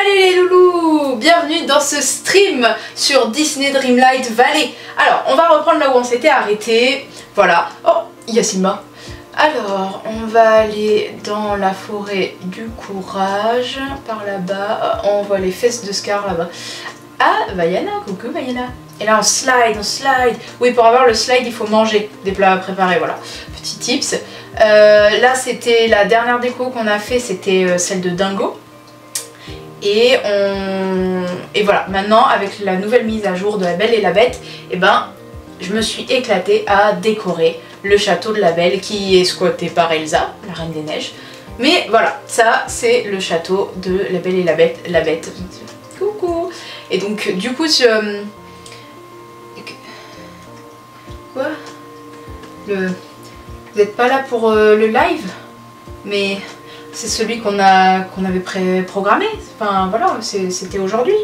Salut les loulous! Bienvenue dans ce stream sur Disney Dreamlight Valley. Alors, on va reprendre là où on s'était arrêté. Voilà. Oh, il y a Simba. Alors, on va aller dans la forêt du courage, par là-bas. On voit les fesses de Scar là-bas. Ah, Vaiana, coucou Vaiana. Et là on slide. Oui, pour avoir le slide, il faut manger des plats préparés, voilà. Petit tips. Là, c'était la dernière déco qu'on a fait, c'était celle de Dingo. Et voilà, maintenant, avec la nouvelle mise à jour de La Belle et la Bête, eh ben, je me suis éclatée à décorer le château de la Belle qui est squatté par Elsa, la Reine des Neiges. Mais voilà, ça, c'est le château de La Belle et la Bête. Coucou. Et donc, du coup, quoi? Vous n'êtes pas là pour le live? Mais c'est celui qu'on avait programmé. Enfin voilà, c'était aujourd'hui,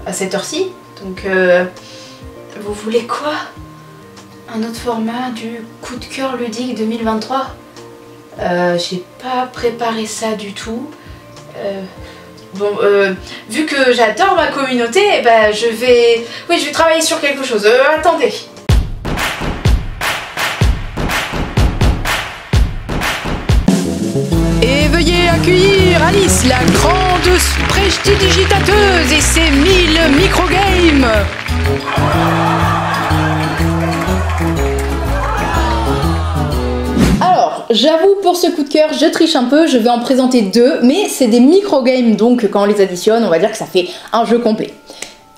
à cette heure-ci. Donc vous voulez quoi? Un autre format du coup de cœur ludique 2023? J'ai pas préparé ça du tout. Bon, vu que j'adore ma communauté, eh ben, je vais travailler sur quelque chose. Attendez. Et veuillez accueillir Alice, la grande prestidigitateuse et ses 1000 microgames. Alors, j'avoue, pour ce coup de cœur, je triche un peu, je vais en présenter deux, mais c'est des microgames, donc quand on les additionne, on va dire que ça fait un jeu complet.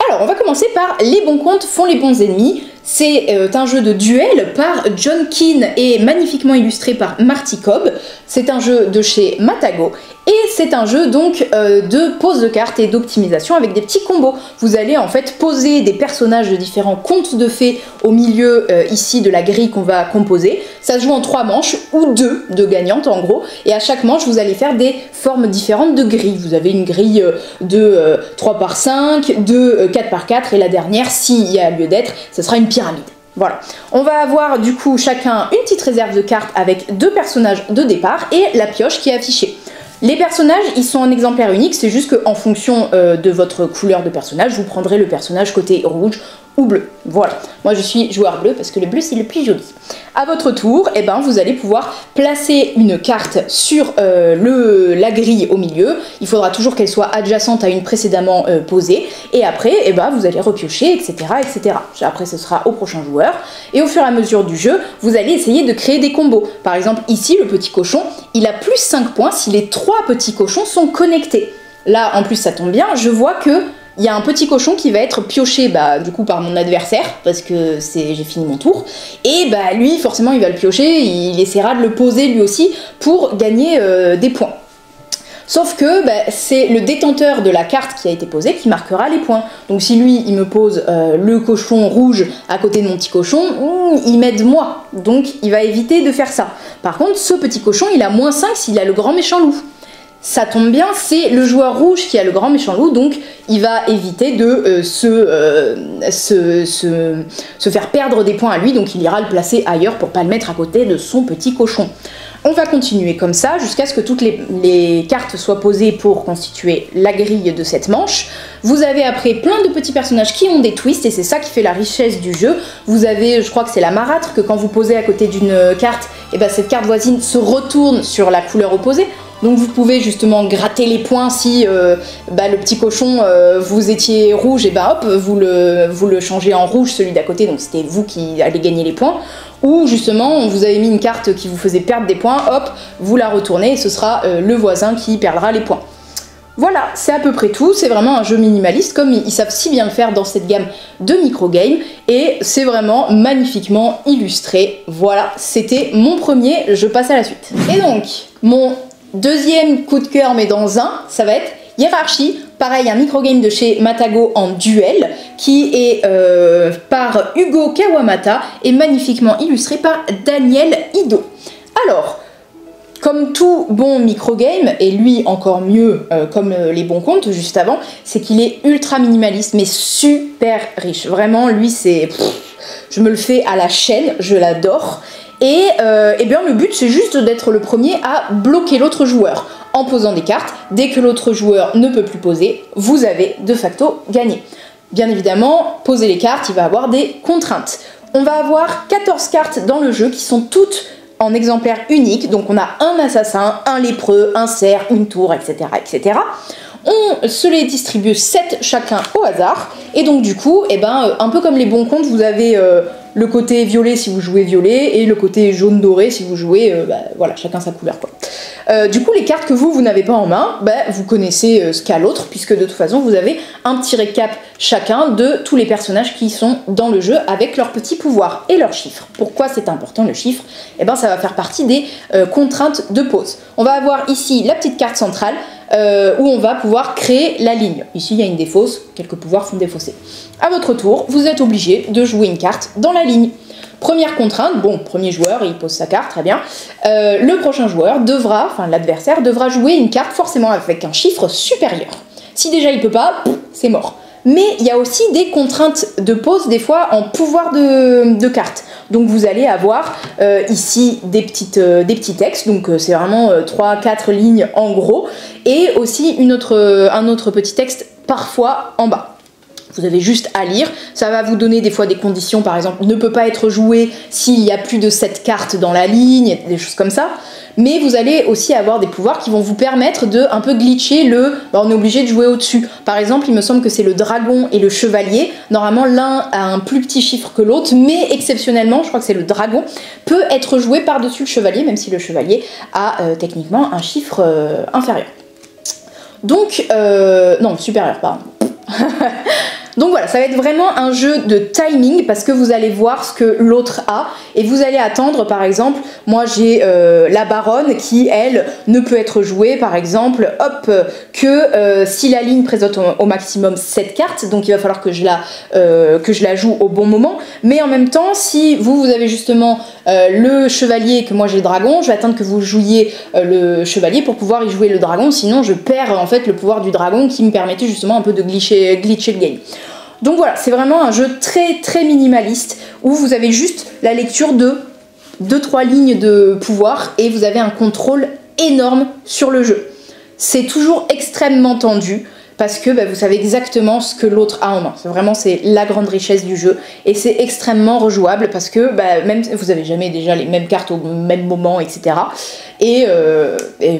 Alors, on va commencer par Les bons comptes font les bons ennemis. C'est un jeu de duel par John Keane et magnifiquement illustré par Marty Cobb. C'est un jeu de chez Matago et c'est un jeu donc de pose de cartes et d'optimisation avec des petits combos. Vous allez en fait poser des personnages de différents contes de fées au milieu ici de la grille qu'on va composer. Ça se joue en 3 manches ou 2 de gagnantes en gros, et à chaque manche vous allez faire des formes différentes de grilles. Vous avez une grille de 3 par 5, de 4 par 4 et la dernière, s'il y a lieu d'être, ce sera une pyramide. Voilà, on va avoir du coup chacun une petite réserve de cartes avec 2 personnages de départ et la pioche qui est affichée. Les personnages, ils sont en exemplaire unique, c'est juste qu'en fonction de votre couleur de personnage, vous prendrez le personnage côté rouge ou bleu. Voilà, moi je suis joueur bleu parce que le bleu c'est le plus joli. À votre tour, eh ben, vous allez pouvoir placer une carte sur la grille au milieu. Il faudra toujours qu'elle soit adjacente à une précédemment posée. Et après, eh ben, vous allez repiocher, etc., etc. Après, ce sera au prochain joueur. Et au fur et à mesure du jeu, vous allez essayer de créer des combos. Par exemple, ici, le petit cochon, il a plus 5 points si les 3 petits cochons sont connectés. Là, en plus, ça tombe bien, je vois que il y a un petit cochon qui va être pioché du coup par mon adversaire parce que j'ai fini mon tour, et lui forcément il va le piocher, il essaiera de le poser lui aussi pour gagner des points. Sauf que c'est le détenteur de la carte qui a été posée qui marquera les points. Donc si lui il me pose le cochon rouge à côté de mon petit cochon, il m'aide moi, donc il va éviter de faire ça. Par contre ce petit cochon il a moins 5 s'il a le grand méchant loup. Ça tombe bien, c'est le joueur rouge qui a le grand méchant loup, donc il va éviter de se faire perdre des points à lui, donc il ira le placer ailleurs pour pas le mettre à côté de son petit cochon. On va continuer comme ça jusqu'à ce que toutes les cartes soient posées pour constituer la grille de cette manche. Vous avez après plein de petits personnages qui ont des twists et c'est ça qui fait la richesse du jeu. Vous avez, je crois que c'est la marâtre, que quand vous posez à côté d'une carte, et cette carte voisine se retourne sur la couleur opposée. Donc vous pouvez justement gratter les points si le petit cochon, vous étiez rouge, et hop, vous le changez en rouge celui d'à côté, donc c'était vous qui allez gagner les points. Ou justement, on vous avait mis une carte qui vous faisait perdre des points, hop, vous la retournez et ce sera le voisin qui perdra les points. Voilà, c'est à peu près tout, c'est vraiment un jeu minimaliste comme ils savent si bien le faire dans cette gamme de micro-games et c'est vraiment magnifiquement illustré. Voilà, c'était mon premier, je passe à la suite. Et donc, mon deuxième coup de cœur, mais dans un, ça va être Hiérarchie. Pareil, un microgame de chez Matago en duel, qui est par Hugo Kawamata et magnifiquement illustré par Daniel Ido. Alors, comme tout bon microgame, et lui encore mieux comme les bons comptes juste avant, c'est qu'il est ultra minimaliste, mais super riche. Vraiment, lui, c'est... Je me le fais à la chaîne, je l'adore. Et bien le but c'est juste d'être le premier à bloquer l'autre joueur en posant des cartes. Dès que l'autre joueur ne peut plus poser, vous avez de facto gagné. Bien évidemment, poser les cartes, il va avoir des contraintes. On va avoir 14 cartes dans le jeu qui sont toutes en exemplaire unique. Donc on a un assassin, un lépreux, un cerf, une tour, etc. etc. On se les distribue 7 chacun au hasard. Et donc du coup, un peu comme les bons comptes, vous avez le côté violet si vous jouez violet et le côté jaune doré si vous jouez, voilà, chacun sa couleur quoi. Du coup, les cartes que vous n'avez pas en main, vous connaissez ce qu'a l'autre, puisque de toute façon, vous avez un petit récap chacun de tous les personnages qui sont dans le jeu avec leurs petits pouvoirs et leurs chiffres. Pourquoi c'est important le chiffre? Ça va faire partie des contraintes de pause. On va avoir ici la petite carte centrale où on va pouvoir créer la ligne. Ici, il y a une défausse, quelques pouvoirs font défausser. À votre tour, vous êtes obligé de jouer une carte dans la ligne. Première contrainte, bon, premier joueur, il pose sa carte, très bien. Le prochain joueur devra, enfin l'adversaire, devra jouer une carte forcément avec un chiffre supérieur. Si déjà il peut pas, c'est mort. Mais il y a aussi des contraintes de pause, des fois en pouvoir de cartes. Donc vous allez avoir ici des petits textes, donc c'est vraiment 3-4 lignes en gros, et aussi un autre petit texte parfois en bas. Vous avez juste à lire, ça va vous donner des fois des conditions, par exemple, ne peut pas être joué s'il y a plus de 7 cartes dans la ligne, des choses comme ça. Mais vous allez aussi avoir des pouvoirs qui vont vous permettre de un peu glitcher on est obligé de jouer au-dessus. Par exemple, il me semble que c'est le dragon et le chevalier. Normalement, l'un a un plus petit chiffre que l'autre, mais exceptionnellement, je crois que c'est le dragon, peut être joué par-dessus le chevalier, même si le chevalier a techniquement un chiffre inférieur. Donc, non, supérieur, pardon. Donc voilà, ça va être vraiment un jeu de timing parce que vous allez voir ce que l'autre a et vous allez attendre, par exemple, moi j'ai la baronne qui, elle, ne peut être jouée, par exemple, hop, que si la ligne présente au maximum 7 cartes, donc il va falloir que je la joue au bon moment, mais en même temps, si vous avez justement le chevalier et que moi j'ai le dragon, je vais attendre que vous jouiez le chevalier pour pouvoir y jouer le dragon, sinon je perds en fait le pouvoir du dragon qui me permettait justement un peu de glitcher le game. Donc voilà, c'est vraiment un jeu très très minimaliste où vous avez juste la lecture de 2-3 lignes de pouvoir et vous avez un contrôle énorme sur le jeu. C'est toujours extrêmement tendu parce que vous savez exactement ce que l'autre a en main. C'est la grande richesse du jeu et c'est extrêmement rejouable parce que même vous avez jamais déjà les mêmes cartes au même moment, etc. Et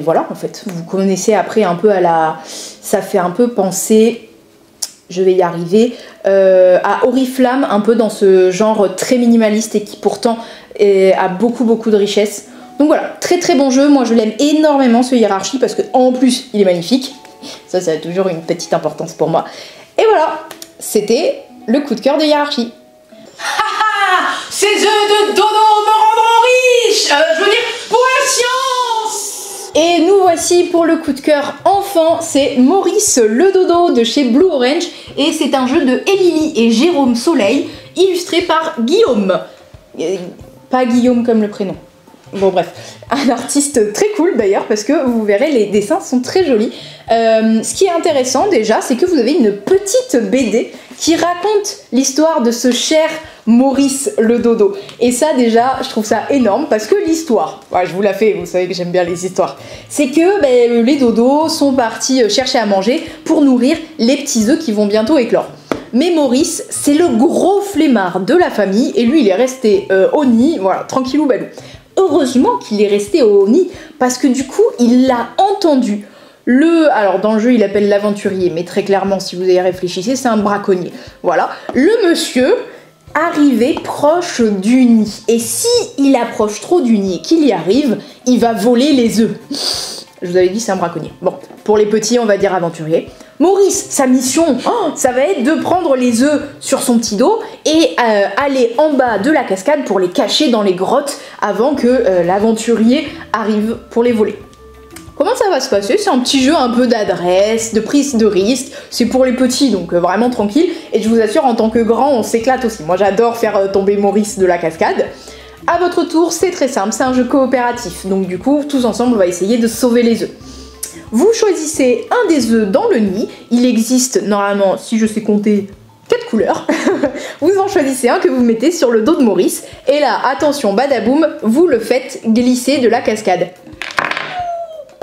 voilà, en fait, vous connaissez après un peu ça fait un peu penser, je vais y arriver, à Oriflamme, un peu dans ce genre très minimaliste et qui pourtant a beaucoup de richesse. Donc voilà, très très bon jeu, moi je l'aime énormément ce Hiérarchie parce qu'en plus il est magnifique, ça a toujours une petite importance pour moi. Et voilà, c'était le coup de cœur de Hiérarchie. Ces œufs de dodo me rendront riche, je veux dire, pour la science. Et nous voici pour le coup de cœur enfant, c'est Maurice le dodo de chez Blue Orange et c'est un jeu de Émilie et Jérôme Soleil illustré par Guillaume. Pas Guillaume comme le prénom. Bon bref, un artiste très cool d'ailleurs parce que vous verrez les dessins sont très jolis. Ce qui est intéressant déjà c'est que vous avez une petite BD qui raconte l'histoire de ce cher Maurice le dodo. Et ça déjà je trouve ça énorme parce que l'histoire, je vous la fais, vous savez que j'aime bien les histoires, c'est que les dodos sont partis chercher à manger pour nourrir les petits œufs qui vont bientôt éclore. Mais Maurice, c'est le gros flemmard de la famille et lui il est resté au nid, voilà, tranquillou balou. Heureusement qu'il est resté au nid parce que du coup il l'a entendu. Alors dans le jeu il appelle l'aventurier, mais très clairement si vous y réfléchissez c'est un braconnier. Voilà, le monsieur arrivait proche du nid et si il approche trop du nid et qu'il y arrive, il va voler les œufs. Je vous avais dit c'est un braconnier. Bon, pour les petits on va dire aventurier. Maurice, sa mission, ça va être de prendre les œufs sur son petit dos et aller en bas de la cascade pour les cacher dans les grottes avant que l'aventurier arrive pour les voler. Comment ça va se passer? C'est un petit jeu un peu d'adresse, de prise de risque, c'est pour les petits donc vraiment tranquille et je vous assure en tant que grand on s'éclate aussi. Moi j'adore faire tomber Maurice de la cascade. À votre tour c'est très simple, c'est un jeu coopératif donc du coup tous ensemble on va essayer de sauver les œufs. Vous choisissez un des œufs dans le nid, il existe normalement, si je sais compter, 4 4 couleurs. Vous en choisissez un que vous mettez sur le dos de Maurice. Et là, attention, badaboum, vous le faites glisser de la cascade.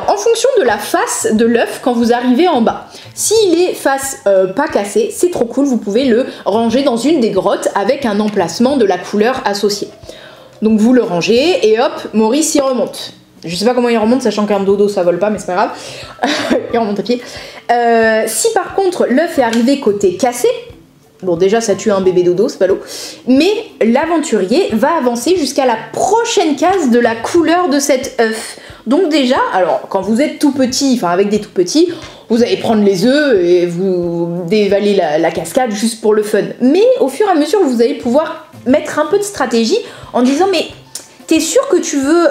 En fonction de la face de l'œuf quand vous arrivez en bas. S'il est face pas cassé, c'est trop cool, vous pouvez le ranger dans une des grottes avec un emplacement de la couleur associée. Donc vous le rangez et hop, Maurice y remonte. Je sais pas comment il remonte, sachant qu'un dodo ça vole pas, mais c'est pas grave. Il remonte à pied. Si par contre l'œuf est arrivé côté cassé, bon déjà ça tue un bébé dodo, c'est pas l'eau, mais l'aventurier va avancer jusqu'à la prochaine case de la couleur de cet œuf. Donc déjà, alors quand vous êtes tout petit, enfin avec des tout petits, vous allez prendre les œufs et vous dévaler la cascade juste pour le fun. Mais au fur et à mesure, vous allez pouvoir mettre un peu de stratégie en disant mais t'es sûr que tu veux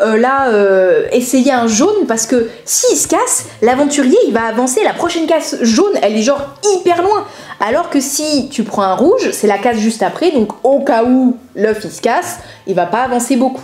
essayer un jaune parce que s'il se casse, l'aventurier il va avancer, la prochaine case jaune elle est genre hyper loin. Alors que si tu prends un rouge, c'est la case juste après, donc au cas où l'œuf il se casse, il va pas avancer beaucoup.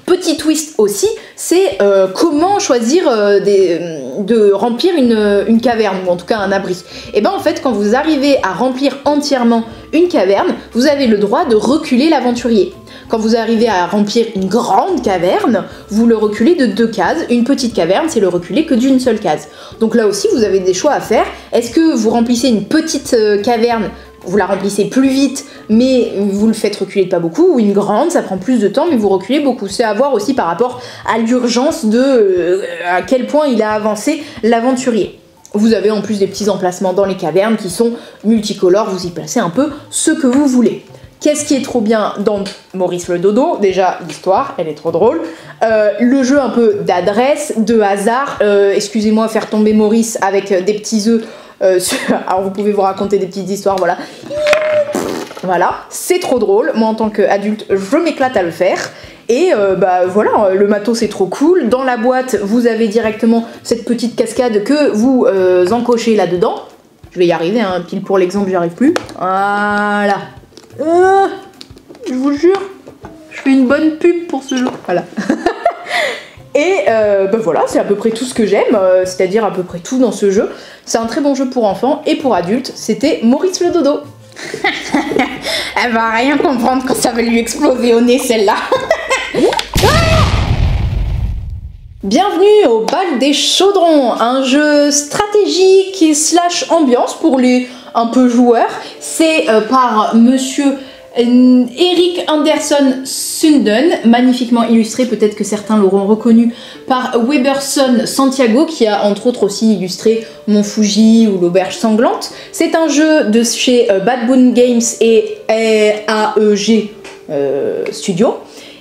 Petit twist aussi, c'est comment choisir de remplir une caverne, ou en tout cas un abri. Et bien en fait, quand vous arrivez à remplir entièrement une caverne, vous avez le droit de reculer l'aventurier. Quand vous arrivez à remplir une grande caverne, vous le reculez de 2 cases. Une petite caverne, c'est le reculer que d'une seule case. Donc là aussi, vous avez des choix à faire. Est-ce que vous remplissez une petite caverne, vous la remplissez plus vite, mais vous le faites reculer de pas beaucoup, ou une grande, ça prend plus de temps, mais vous reculez beaucoup. C'est à voir aussi par rapport à l'urgence de à quel point il a avancé l'aventurier. Vous avez en plus des petits emplacements dans les cavernes qui sont multicolores, vous y placez un peu ce que vous voulez. Qu'est-ce qui est trop bien dans Maurice le Dodo? Déjà, l'histoire, elle est trop drôle. Le jeu un peu d'adresse, de hasard. Excusez-moi, faire tomber Maurice avec des petits œufs. Alors vous pouvez vous raconter des petites histoires, voilà. Voilà, c'est trop drôle. Moi, en tant qu'adulte, je m'éclate à le faire. Et voilà, le matos c'est trop cool. Dans la boîte, vous avez directement cette petite cascade que vous encochez là-dedans. Je vais y arriver, hein, pile pour l'exemple, j'y arrive plus. Voilà. Je vous jure, je fais une bonne pub pour ce jeu. Voilà. Et voilà, c'est à peu près tout ce que j'aime, c'est-à-dire à peu près tout dans ce jeu. C'est un très bon jeu pour enfants et pour adultes. C'était Maurice le Dodo. Elle va rien comprendre quand ça va lui exploser au nez, celle-là. Bienvenue au Bal des Chaudrons, un jeu stratégique slash ambiance pour les un peu joueurs. C'est par monsieur Eric Anderson Sunden, magnifiquement illustré, peut-être que certains l'auront reconnu, par Weberson Santiago, qui a entre autres aussi illustré Mont Fuji ou l'Auberge Sanglante. C'est un jeu de chez Bad Boon Games et AEG Studio.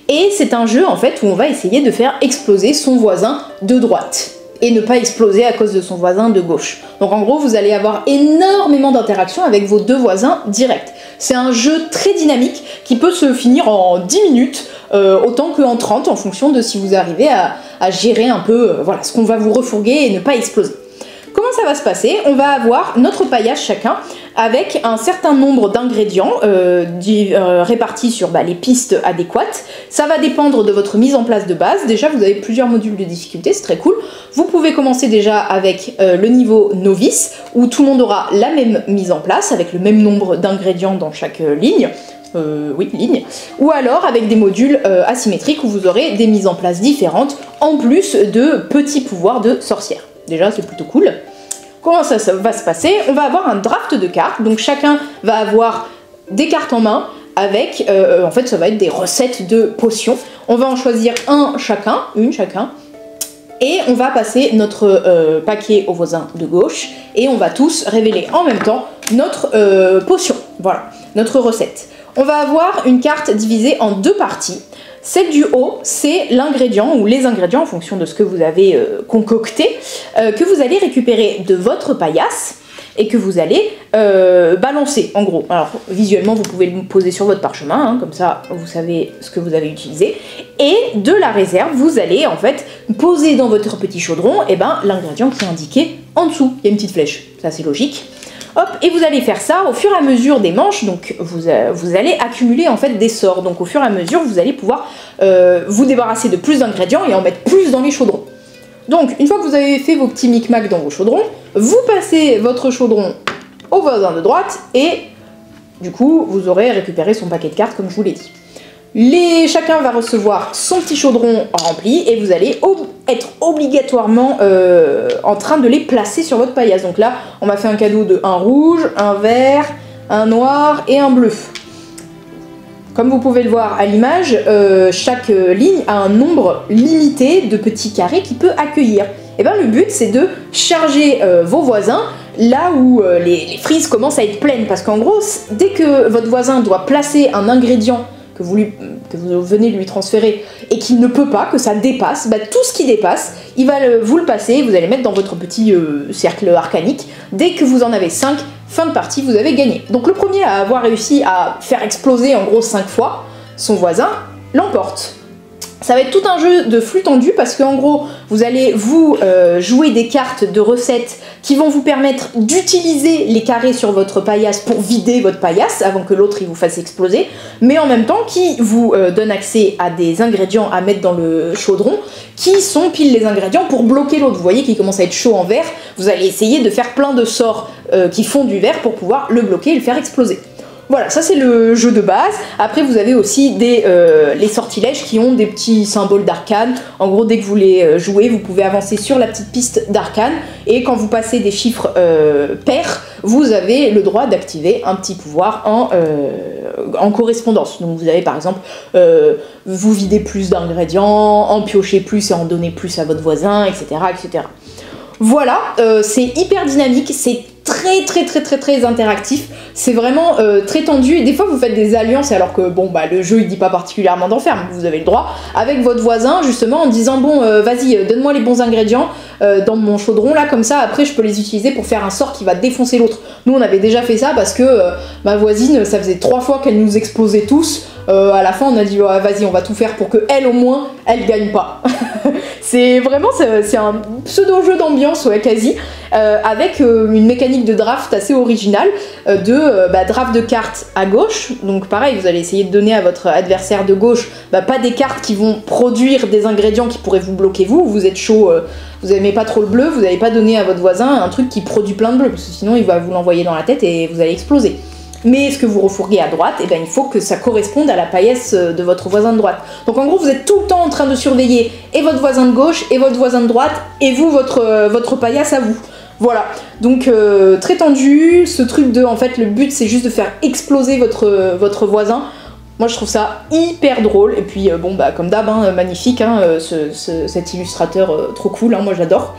Et c'est un jeu en fait où on va essayer de faire exploser son voisin de droite et ne pas exploser à cause de son voisin de gauche. Donc en gros, vous allez avoir énormément d'interactions avec vos 2 voisins directs. C'est un jeu très dynamique qui peut se finir en 10 minutes, autant qu'en 30, en fonction de si vous arrivez à gérer un peu voilà, ce qu'on va vous refourguer et ne pas exploser. Comment ça va se passer? On va avoir notre paillage chacun avec un certain nombre d'ingrédients répartis sur les pistes adéquates. Ça va dépendre de votre mise en place de base. Déjà, vous avez plusieurs modules de difficulté, c'est très cool. Vous pouvez commencer déjà avec le niveau novice, où tout le monde aura la même mise en place, avec le même nombre d'ingrédients dans chaque ligne. Ligne. Ou alors avec des modules asymétriques, où vous aurez des mises en place différentes, en plus de petits pouvoirs de sorcière. Déjà, c'est plutôt cool. Comment ça va se passer? On va avoir un draft de cartes, donc chacun va avoir des cartes en main avec, en fait, ça va être des recettes de potions. On va en choisir une chacun, et on va passer notre paquet au voisin de gauche, et on va tous révéler en même temps notre potion, voilà, notre recette. On va avoir une carte divisée en 2 parties. Celle du haut, c'est l'ingrédient ou les ingrédients en fonction de ce que vous avez concocté, que vous allez récupérer de votre paillasse et que vous allez balancer en gros. Alors visuellement, vous pouvez le poser sur votre parchemin, hein, comme ça vous savez ce que vous avez utilisé. Et de la réserve, vous allez en fait poser dans votre petit chaudron l'ingrédient qui est indiqué en dessous. Il y a une petite flèche, ça c'est logique. Hop, et vous allez faire ça au fur et à mesure des manches, donc vous allez accumuler en fait des sorts. Donc au fur et à mesure, vous allez pouvoir vous débarrasser de plus d'ingrédients et en mettre plus dans les chaudrons. Donc une fois que vous avez fait vos petits micmacs dans vos chaudrons, vous passez votre chaudron au voisin de droite et Du coup, vous aurez récupéré son paquet de cartes comme je vous l'ai dit. Chacun va recevoir son petit chaudron rempli et vous allez être obligatoirement en train de les placer sur votre paillasse. Donc là, on m'a fait un cadeau de un rouge, un vert, un noir et un bleu. Comme vous pouvez le voir à l'image, chaque ligne a un nombre limité de petits carrés qu'il peut accueillir. Et bien le but, c'est de charger vos voisins là où les frises commencent à être pleines. Parce qu'en gros, dès que votre voisin doit placer un ingrédient que vous venez de lui transférer et qu'il ne peut pas, que ça dépasse, bah, tout ce qui dépasse, il va vous le passer, vous allez mettre dans votre petit cercle arcanique. Dès que vous en avez 5, fin de partie, vous avez gagné. Donc le premier à avoir réussi à faire exploser en gros 5 fois son voisin l'emporte. Ça va être tout un jeu de flux tendu parce qu'en gros, vous allez jouer des cartes de recettes qui vont vous permettre d'utiliser les carrés sur votre paillasse pour vider votre paillasse avant que l'autre il vous fasse exploser, mais en même temps qui vous donne accès à des ingrédients à mettre dans le chaudron qui sont pile les ingrédients pour bloquer l'autre. Vous voyez qu'il commence à être chaud en verre, vous allez essayer de faire plein de sorts qui font du verre pour pouvoir le bloquer et le faire exploser. Voilà, ça c'est le jeu de base. Après vous avez aussi les sortilèges qui ont des petits symboles d'arcane. En gros, dès que vous les jouez, vous pouvez avancer sur la petite piste d'arcane. Et quand vous passez des chiffres pairs, vous avez le droit d'activer un petit pouvoir en correspondance. Donc vous avez par exemple, vous videz plus d'ingrédients, en piocher plus et en donner plus à votre voisin, etc. etc. Voilà, c'est hyper dynamique, c'est très interactif, c'est vraiment très tendu, et des fois vous faites des alliances alors que bon bah le jeu il dit pas particulièrement d'en faire, mais vous avez le droit, avec votre voisin justement en disant bon vas-y donne-moi les bons ingrédients dans mon chaudron là, comme ça après je peux les utiliser pour faire un sort qui va défoncer l'autre. Nous on avait déjà fait ça parce que ma voisine ça faisait 3 fois qu'elle nous explosait tous, à la fin on a dit ouais, vas-y on va tout faire pour que elle au moins elle gagne pas. C'est vraiment c'est un pseudo-jeu d'ambiance, ouais, quasi, avec une mécanique de draft assez originale, draft de cartes à gauche, donc pareil, vous allez essayer de donner à votre adversaire de gauche pas des cartes qui vont produire des ingrédients qui pourraient vous bloquer vous êtes chaud, vous n'aimez pas trop le bleu, vous n'allez pas donner à votre voisin un truc qui produit plein de bleu, parce que sinon il va vous l'envoyer dans la tête et vous allez exploser. Mais ce que vous refourguez à droite, eh ben, il faut que ça corresponde à la paillasse de votre voisin de droite. Donc en gros, vous êtes tout le temps en train de surveiller et votre voisin de gauche et votre voisin de droite et vous, votre paillasse à vous. Voilà, donc très tendu, ce truc de, en fait, le but c'est juste de faire exploser votre voisin. Moi je trouve ça hyper drôle, et puis bon bah comme d'hab, hein, magnifique, hein, cet illustrateur trop cool, hein, moi j'adore.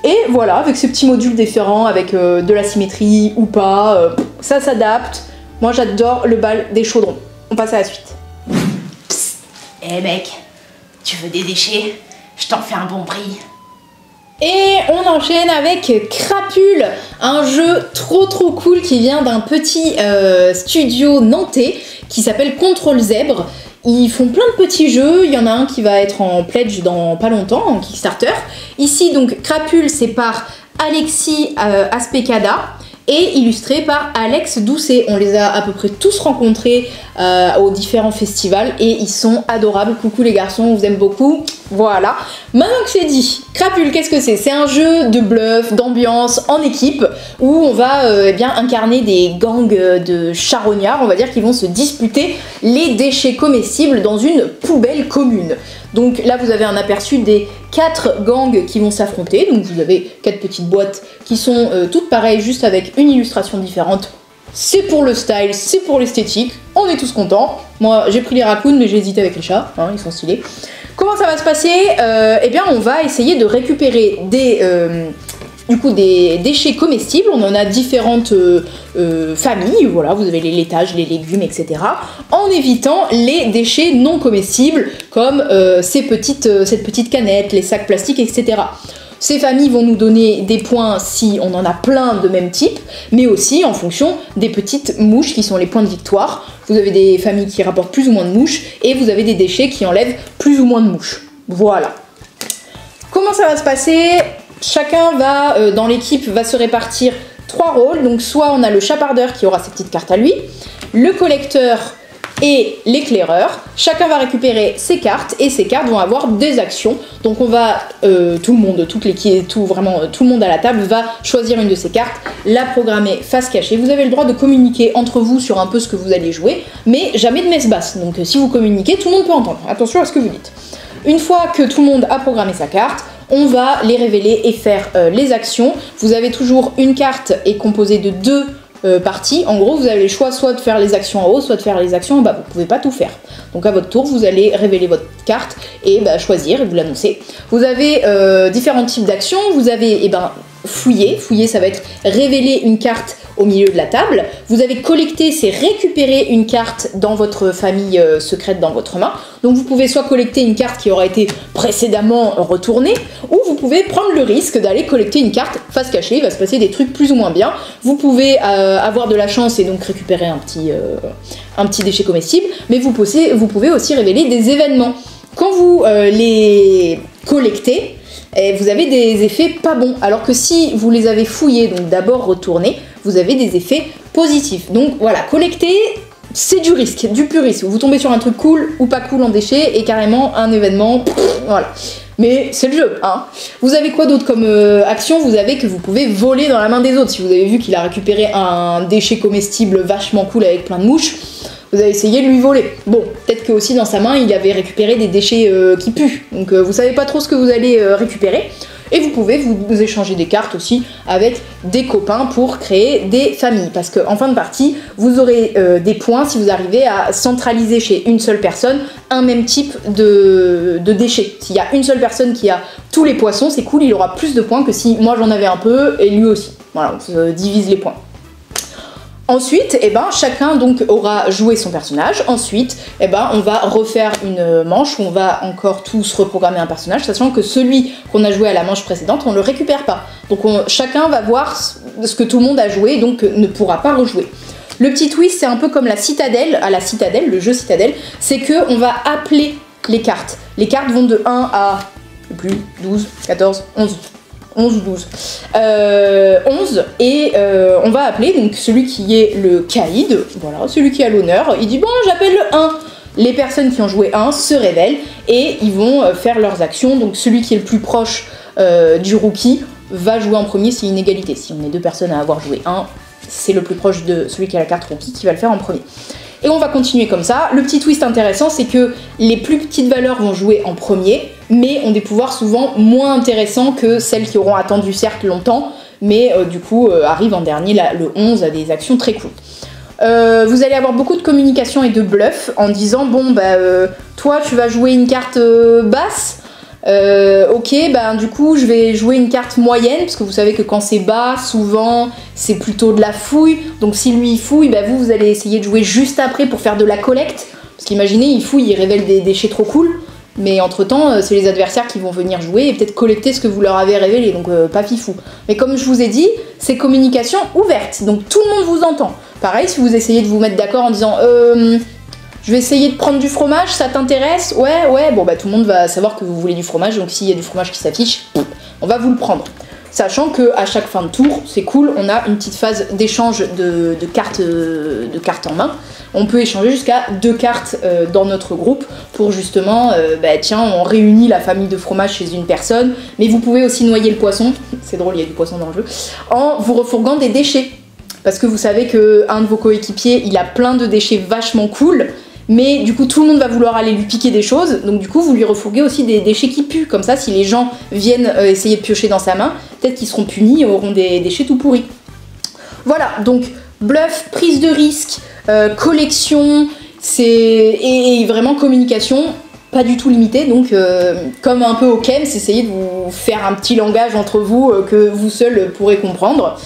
Et voilà, avec ces petits modules différents, avec de la symétrie ou pas, ça s'adapte. Moi j'adore le bal des chaudrons. On passe à la suite. Psst. Eh mec, tu veux des déchets? Je t'en fais un bon prix. Et on enchaîne avec Crapule, un jeu trop cool qui vient d'un petit studio nantais qui s'appelle Contrôle Zèbre. Ils font plein de petits jeux, il y en a un qui va être en pledge dans pas longtemps, en Kickstarter. Ici donc Crapule c'est par Alexis Aspecada et illustré par Alex Doucet. On les a à peu près tous rencontrés aux différents festivals et ils sont adorables. Coucou les garçons, on vous aime beaucoup. Voilà. Maintenant que c'est dit, Crapule, qu'est-ce que c'est? C'est un jeu de bluff, d'ambiance en équipe où on va incarner des gangs de charognards, on va dire, qui vont se disputer les déchets comestibles dans une poubelle commune. Donc là vous avez un aperçu des 4 gangs qui vont s'affronter. Donc vous avez 4 petites boîtes qui sont toutes pareilles, juste avec une illustration différente. C'est pour le style, c'est pour l'esthétique, on est tous contents. Moi j'ai pris les raccoons mais j'ai hésité avec les chats, hein, ils sont stylés. Comment ça va se passer? Eh bien on va essayer de récupérer des déchets comestibles. On en a différentes familles, voilà, vous avez les laitages, les légumes, etc. En évitant les déchets non comestibles comme cette petite canette, les sacs plastiques, etc. Ces familles vont nous donner des points si on en a plein de même type, mais aussi en fonction des petites mouches qui sont les points de victoire. Vous avez des familles qui rapportent plus ou moins de mouches, et vous avez des déchets qui enlèvent plus ou moins de mouches. Voilà. Comment ça va se passer? Chacun va, dans l'équipe, va se répartir 3 rôles. Donc soit on a le chapardeur qui aura ses petites cartes à lui, le collecteur et l'éclaireur. Chacun va récupérer ses cartes et ces cartes vont avoir des actions. Donc on va, tout le monde, vraiment tout le monde à la table va choisir une de ces cartes, la programmer face cachée. Vous avez le droit de communiquer entre vous sur un peu ce que vous allez jouer, mais jamais de messe basse. Donc si vous communiquez, tout le monde peut entendre. Attention à ce que vous dites. Une fois que tout le monde a programmé sa carte, on va les révéler et faire les actions. Vous avez toujours une carte est composée de 2 parties. En gros, vous avez le choix soit de faire les actions en haut, soit de faire les actions en bas. Vous pouvez pas tout faire. Donc à votre tour, vous allez révéler votre carte et choisir et vous l'annoncer. Vous avez différents types d'actions. Vous avez fouiller. Fouiller, ça va être révéler une carte au milieu de la table. Vous avez collecté, c'est récupérer une carte dans votre famille secrète dans votre main. Donc vous pouvez soit collecter une carte qui aura été précédemment retournée, ou vous pouvez prendre le risque d'aller collecter une carte face cachée. Il va se passer des trucs plus ou moins bien. Vous pouvez avoir de la chance et donc récupérer un petit déchet comestible, mais vous pouvez aussi révéler des événements. Quand vous les collectez, vous avez des effets pas bons, alors que si vous les avez fouillés, donc d'abord retournés, vous avez des effets positifs. Donc voilà, collecter, c'est du risque, du pur risque. Vous tombez sur un truc cool ou pas cool en déchets et carrément un événement, voilà. Mais c'est le jeu, hein. Vous avez quoi d'autre comme action? Vous avez que vous pouvez voler dans la main des autres. Si vous avez vu qu'il a récupéré un déchet comestible vachement cool avec plein de mouches, vous avez essayé de lui voler. Bon, peut-être que aussi dans sa main, il avait récupéré des déchets qui puent. Donc vous savez pas trop ce que vous allez récupérer. Et vous pouvez vous échanger des cartes aussi avec des copains pour créer des familles. Parce qu'en fin de partie, vous aurez des points si vous arrivez à centraliser chez une seule personne un même type de déchets. S'il y a une seule personne qui a tous les poissons, c'est cool, il aura plus de points que si moi j'en avais un peu et lui aussi. Voilà, on se divise les points. Ensuite, chacun donc aura joué son personnage. Ensuite, on va refaire une manche où on va encore tous reprogrammer un personnage, sachant que celui qu'on a joué à la manche précédente, on ne le récupère pas. Donc chacun va voir ce que tout le monde a joué, donc ne pourra pas rejouer. Le petit twist, c'est un peu comme la citadelle, le jeu citadelle, c'est que on va appeler les cartes. Les cartes vont de 1 à 12, 14, 11. 11 ou 12. 11, et on va appeler donc celui qui est le caïd, voilà, celui qui a l'honneur, il dit bon j'appelle le 1. Les personnes qui ont joué 1 se révèlent et ils vont faire leurs actions, donc celui qui est le plus proche du rookie va jouer en premier s'il y a une égalité. Si on est 2 personnes à avoir joué 1, c'est le plus proche de celui qui a la carte rookie qui va le faire en premier. Et on va continuer comme ça. Le petit twist intéressant, c'est que les plus petites valeurs vont jouer en premier, mais ont des pouvoirs souvent moins intéressants que celles qui auront attendu certes longtemps, mais du coup arrive en dernier, le 11 a des actions très cool. Vous allez avoir beaucoup de communication et de bluff en disant bon toi tu vas jouer une carte basse, ok, du coup je vais jouer une carte moyenne, parce que vous savez que quand c'est bas, souvent c'est plutôt de la fouille, donc si lui il fouille, vous allez essayer de jouer juste après pour faire de la collecte, parce qu'imaginez il fouille, il révèle des déchets trop cool, mais entre temps c'est les adversaires qui vont venir jouer et peut-être collecter ce que vous leur avez révélé, donc pas fifou. Mais comme je vous ai dit, c'est communication ouverte, donc tout le monde vous entend. Pareil, si vous essayez de vous mettre d'accord en disant je vais essayer de prendre du fromage, ça t'intéresse? Ouais, bon tout le monde va savoir que vous voulez du fromage, donc s'il y a du fromage qui s'affiche, on va vous le prendre. Sachant qu'à chaque fin de tour, c'est cool, on a une petite phase d'échange de cartes en main. On peut échanger jusqu'à 2 cartes dans notre groupe pour justement, tiens, on réunit la famille de fromage chez une personne, mais vous pouvez aussi noyer le poisson, c'est drôle, il y a du poisson dans le jeu, en vous refourguant des déchets. Parce que vous savez qu'un de vos coéquipiers, il a plein de déchets vachement cool, mais du coup tout le monde va vouloir aller lui piquer des choses, donc du coup vous lui refourguez aussi des déchets qui puent, comme ça si les gens viennent essayer de piocher dans sa main, peut-être qu'ils seront punis et auront des déchets tout pourris. Voilà, donc bluff, prise de risque, collection, et vraiment communication, pas du tout limitée, donc comme un peu au Kems, essayez de vous faire un petit langage entre vous que vous seul pourrez comprendre.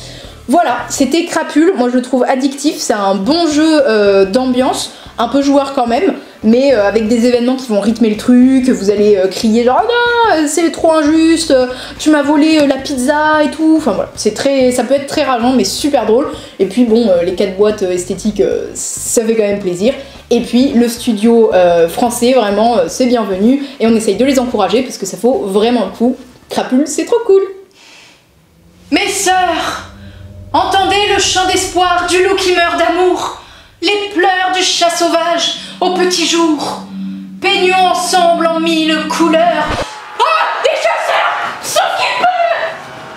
Voilà, c'était Crapule, moi je le trouve addictif, c'est un bon jeu d'ambiance, un peu joueur quand même, mais avec des événements qui vont rythmer le truc, vous allez crier genre oh non, c'est trop injuste, tu m'as volé la pizza et tout, enfin voilà, ça peut être très rageant mais super drôle, et puis bon, les 4 boîtes esthétiques, ça fait quand même plaisir, et puis le studio français, vraiment, c'est bienvenu, et on essaye de les encourager parce que ça vaut vraiment le coup, Crapule, c'est trop cool. Mes sœurs, entendez le chant d'espoir du loup qui meurt d'amour. les pleurs du chat sauvage au petit jour, peignons ensemble en mille couleurs. Ah, des chasseurs, sauf qu'il peut.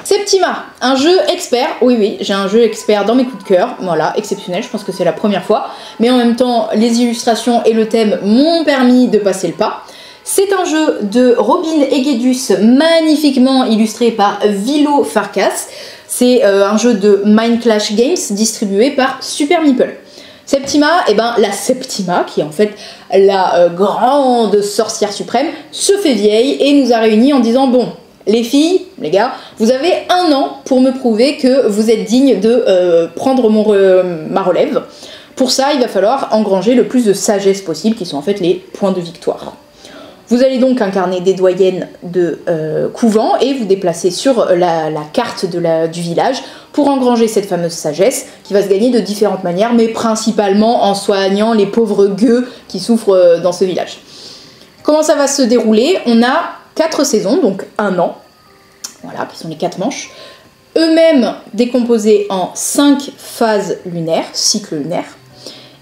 Septima, un jeu expert, oui, j'ai un jeu expert dans mes coups de cœur, voilà, exceptionnel, je pense que c'est la première fois, mais en même temps, les illustrations et le thème m'ont permis de passer le pas. C'est un jeu de Robin Egedus, magnifiquement illustré par Vilo Farkas. C'est un jeu de Mind Clash Games distribué par Super Meeple. Septima, la Septima, qui est en fait la grande sorcière suprême, se fait vieille et nous a réunis en disant bon, les filles, les gars, vous avez 1 an pour me prouver que vous êtes digne de prendre ma relève. Pour ça, il va falloir engranger le plus de sagesse possible, qui sont en fait les points de victoire. Vous allez donc incarner des doyennes de couvent et vous déplacer sur la carte du village pour engranger cette fameuse sagesse qui va se gagner de différentes manières, mais principalement en soignant les pauvres gueux qui souffrent dans ce village. Comment ça va se dérouler? On a 4 saisons, donc 1 an, voilà, qui sont les 4 manches, eux-mêmes décomposés en 5 phases lunaires, cycles lunaires,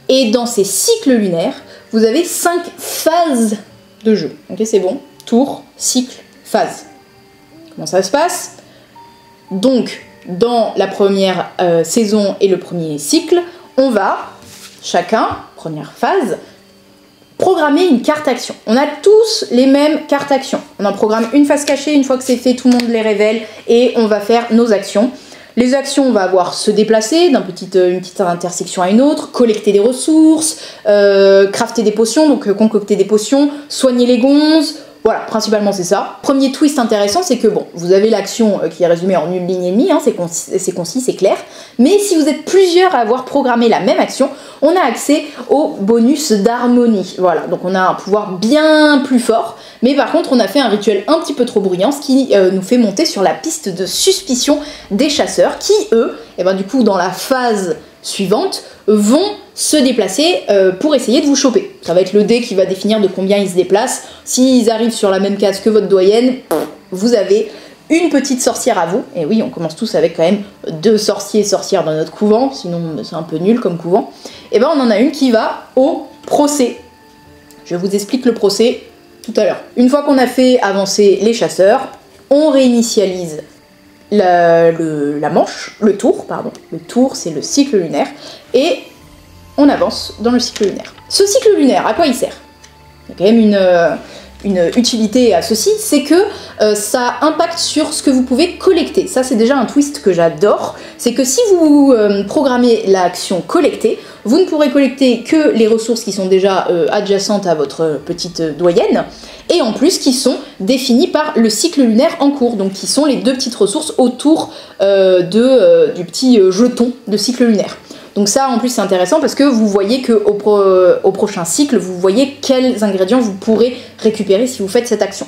et dans ces cycles lunaires, vous avez 5 phases de jeu. Ok, c'est bon. Tour, cycle, phase. Comment ça se passe? Donc, dans la première saison et le premier cycle, on va, chacun, première phase, programmer une carte action. On a tous les mêmes cartes action. On en programme une phase cachée, une fois que c'est fait, tout le monde les révèle et on va faire nos actions. Les actions, on va avoir se déplacer d'une petite intersection à une autre, collecter des ressources, crafter des potions, donc concocter des potions, soigner les gonzes, voilà, principalement c'est ça. Premier twist intéressant, c'est que bon, vous avez l'action qui est résumée en une ligne et demie, hein, c'est concis, c'est clair, mais si vous êtes plusieurs à avoir programmé la même action, on a accès au bonus d'harmonie, voilà, donc on a un pouvoir bien plus fort, mais par contre on a fait un rituel un petit peu trop bruyant, ce qui nous fait monter sur la piste de suspicion des chasseurs, qui eux, du coup dans la phase suivante, vont se déplacer pour essayer de vous choper. Ça va être le dé qui va définir de combien ils se déplacent. S'ils arrivent sur la même case que votre doyenne, vous avez une petite sorcière à vous. Et oui, on commence tous avec quand même 2 sorciers et sorcières dans notre couvent, sinon c'est un peu nul comme couvent. Et on en a une qui va au procès. Je vous explique le procès tout à l'heure. Une fois qu'on a fait avancer les chasseurs, on réinitialise la manche, le tour, pardon. Le tour, c'est le cycle lunaire. Et on avance dans le cycle lunaire. Ce cycle lunaire, à quoi il sert? Il y a quand même une utilité à ceci, c'est que ça impacte sur ce que vous pouvez collecter. Ça, c'est déjà un twist que j'adore. C'est que si vous programmez l'action collecter, vous ne pourrez collecter que les ressources qui sont déjà adjacentes à votre petite doyenne, et en plus qui sont définies par le cycle lunaire en cours, donc qui sont les 2 petites ressources autour du petit jeton de cycle lunaire. Donc ça, en plus, c'est intéressant parce que vous voyez qu'au prochain cycle, vous voyez quels ingrédients vous pourrez récupérer si vous faites cette action.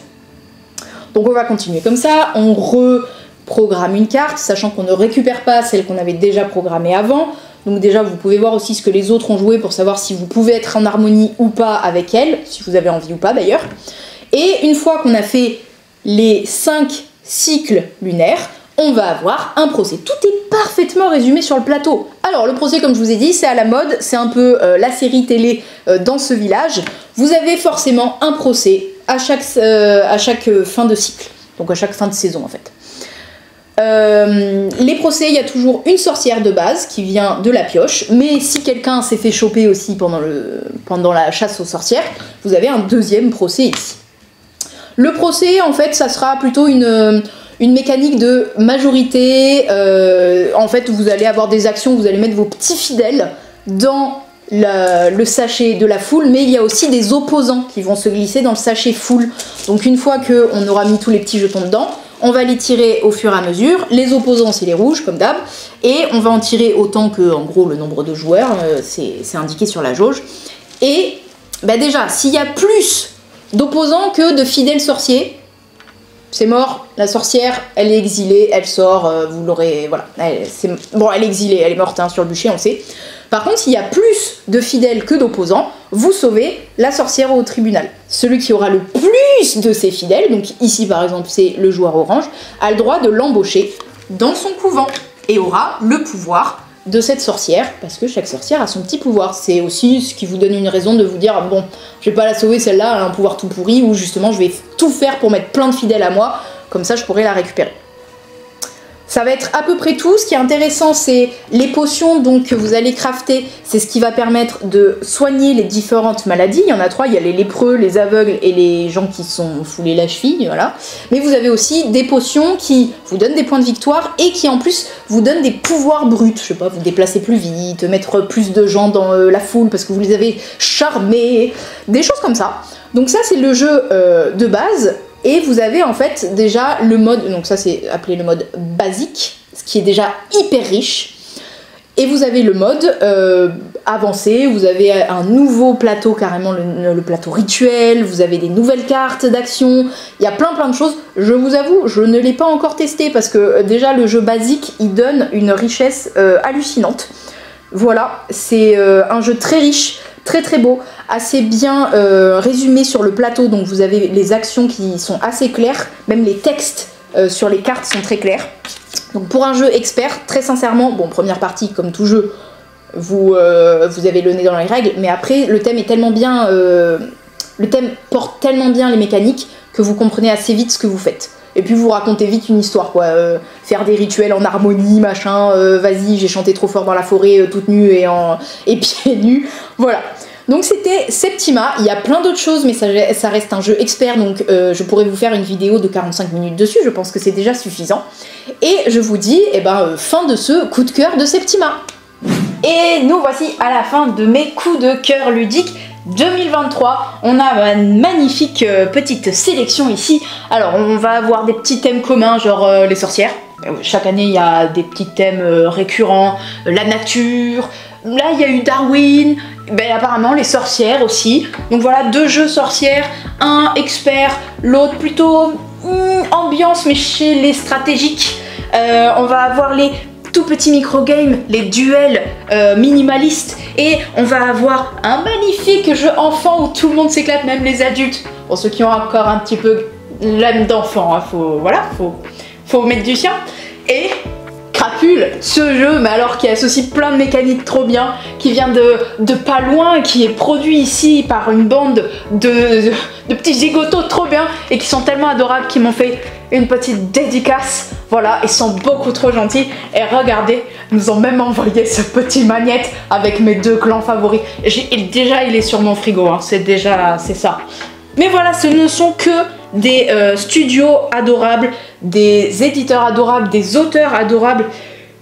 Donc on va continuer comme ça, on reprogramme une carte, sachant qu'on ne récupère pas celle qu'on avait déjà programmée avant. Donc déjà, vous pouvez voir aussi ce que les autres ont joué pour savoir si vous pouvez être en harmonie ou pas avec elle, si vous avez envie ou pas d'ailleurs. Et une fois qu'on a fait les 5 cycles lunaires, on va avoir un procès. Tout est parfaitement résumé sur le plateau. Alors le procès, comme je vous ai dit, c'est à la mode, c'est un peu la série télé dans ce village. Vous avez forcément un procès à chaque fin de cycle, donc à chaque fin de saison en fait. Les procès, il y a toujours une sorcière de base qui vient de la pioche, mais si quelqu'un s'est fait choper aussi pendant la chasse aux sorcières, vous avez un 2e procès ici. Le procès, en fait, ça sera plutôt une mécanique de majorité. En fait, vous allez avoir des actions, vous allez mettre vos petits fidèles dans le sachet de la foule, mais il y a aussi des opposants qui vont se glisser dans le sachet foule. Donc une fois qu'on aura mis tous les petits jetons dedans, on va les tirer au fur et à mesure. Les opposants, c'est les rouges, comme d'hab, et on va en tirer autant que, en gros, le nombre de joueurs, c'est indiqué sur la jauge. Et déjà, s'il y a plus d'opposants que de fidèles sorciers, c'est mort, la sorcière, elle est exilée, elle sort, vous l'aurez, voilà. Elle est exilée, elle est morte hein, sur le bûcher, on sait. Par contre, s'il y a plus de fidèles que d'opposants, vous sauvez la sorcière au tribunal. Celui qui aura le plus de ses fidèles, donc ici par exemple c'est le joueur orange, a le droit de l'embaucher dans son couvent et aura le pouvoir de cette sorcière, parce que chaque sorcière a son petit pouvoir. C'est aussi ce qui vous donne une raison de vous dire, bon, je vais pas la sauver celle-là, elle a un pouvoir tout pourri, ou justement je vais tout faire pour mettre plein de fidèles à moi, comme ça je pourrai la récupérer. Ça va être à peu près tout. Ce qui est intéressant, c'est les potions donc, que vous allez crafter. C'est ce qui va permettre de soigner les différentes maladies. Il y en a 3, il y a les lépreux, les aveugles et les gens qui sont foulés la cheville, voilà. Mais vous avez aussi des potions qui vous donnent des points de victoire et qui en plus vous donnent des pouvoirs bruts. Je sais pas, vous déplacer plus vite, mettre plus de gens dans la foule parce que vous les avez charmés, des choses comme ça. Donc ça, c'est le jeu de base. Et vous avez en fait déjà le mode, donc ça c'est appelé le mode basique, ce qui est déjà hyper riche. Et vous avez le mode avancé, vous avez un nouveau plateau, carrément le plateau rituel, vous avez des nouvelles cartes d'action, il y a plein de choses. Je vous avoue, je ne l'ai pas encore testé parce que déjà le jeu basique, il donne une richesse hallucinante. Voilà, c'est un jeu très riche, très beau, assez bien résumé sur le plateau, donc vous avez les actions qui sont assez claires, même les textes sur les cartes sont très clairs. Donc pour un jeu expert, très sincèrement, bon, première partie comme tout jeu, vous avez le nez dans les règles, mais après le thème est tellement bien, le thème porte tellement bien les mécaniques que vous comprenez assez vite ce que vous faites. Et puis vous racontez vite une histoire, quoi. Faire des rituels en harmonie, machin, vas-y, j'ai chanté trop fort dans la forêt, toute nue et pieds nus, voilà. Donc c'était Septima, il y a plein d'autres choses, mais ça reste un jeu expert, donc je pourrais vous faire une vidéo de 45 minutes dessus, je pense que c'est déjà suffisant. Et je vous dis, fin de ce coup de cœur de Septima. Et nous voici à la fin de mes coups de cœur ludiques 2023, on a une magnifique petite sélection ici. Alors on va avoir des petits thèmes communs, genre les sorcières. Chaque année il y a des petits thèmes récurrents, la nature. Là il y a eu Darwin, apparemment les sorcières aussi. Donc voilà, 2 jeux sorcières, un expert, l'autre plutôt ambiance mais chez les stratégiques. On va avoir les tout petits micro-games, les duels minimalistes, et on va avoir un magnifique jeu enfant où tout le monde s'éclate, même les adultes. Pour ceux qui ont encore un petit peu l'âme d'enfant, hein, faut mettre du sien. Et Crapule, ce jeu, mais alors qui associe plein de mécaniques trop bien, qui vient de pas loin, qui est produit ici par une bande de petits zigotos trop bien, et qui sont tellement adorables, qui m'ont fait une petite dédicace, voilà, ils sont beaucoup trop gentils. Et regardez, ils nous ont même envoyé ce petit magnète avec mes 2 clans favoris. Déjà, il est sur mon frigo, hein, c'est ça. Mais voilà, ce ne sont que des studios adorables, des éditeurs adorables, des auteurs adorables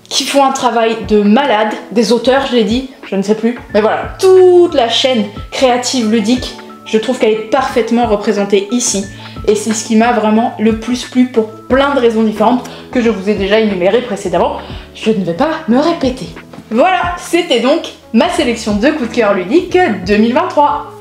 qui font un travail de malade, des auteurs, je l'ai dit, je ne sais plus. Mais voilà, toute la chaîne créative ludique, je trouve qu'elle est parfaitement représentée ici. Et c'est ce qui m'a vraiment le plus plu pour plein de raisons différentes que je vous ai déjà énumérées précédemment. Je ne vais pas me répéter. Voilà, c'était donc ma sélection de coups de cœur ludiques 2023.